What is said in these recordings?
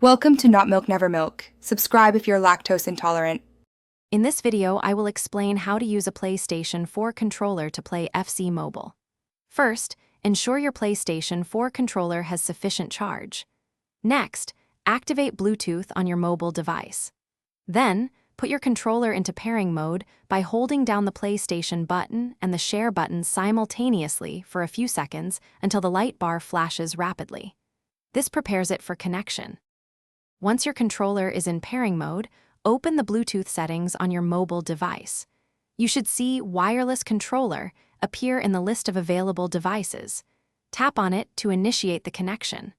Welcome to Not Milk Never Milk. Subscribe if you're lactose intolerant. In this video, I will explain how to use a PlayStation 4 controller to play FC Mobile. First, ensure your PlayStation 4 controller has sufficient charge. Next, activate Bluetooth on your mobile device. Then, put your controller into pairing mode by holding down the PlayStation button and the share button simultaneously for a few seconds until the light bar flashes rapidly. This prepares it for connection. Once your controller is in pairing mode, open the Bluetooth settings on your mobile device. You should see Wireless Controller appear in the list of available devices. Tap on it to initiate the connection.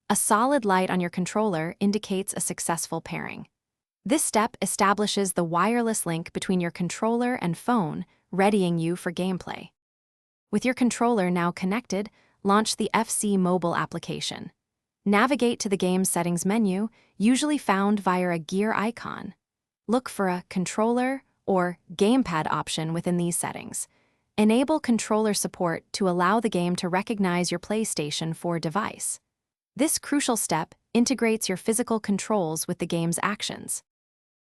A solid light on your controller indicates a successful pairing. This step establishes the wireless link between your controller and phone, readying you for gameplay. With your controller now connected, launch the FC Mobile application. Navigate to the game settings menu, usually found via a gear icon. Look for a controller or gamepad option within these settings. Enable controller support to allow the game to recognize your PlayStation 4 device. This crucial step integrates your physical controls with the game's actions.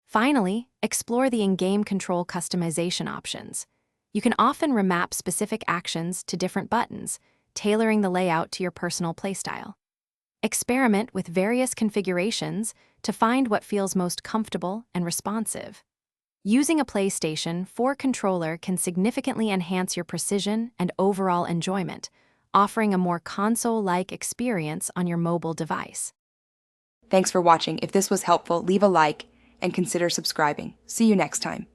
Finally, explore the in-game control customization options. You can often remap specific actions to different buttons, tailoring the layout to your personal playstyle. Experiment with various configurations to find what feels most comfortable and responsive. Using a PlayStation 4 controller can significantly enhance your precision and overall enjoyment, offering a more console-like experience on your mobile device. Thanks for watching. If this was helpful, leave a like and consider subscribing. See you next time.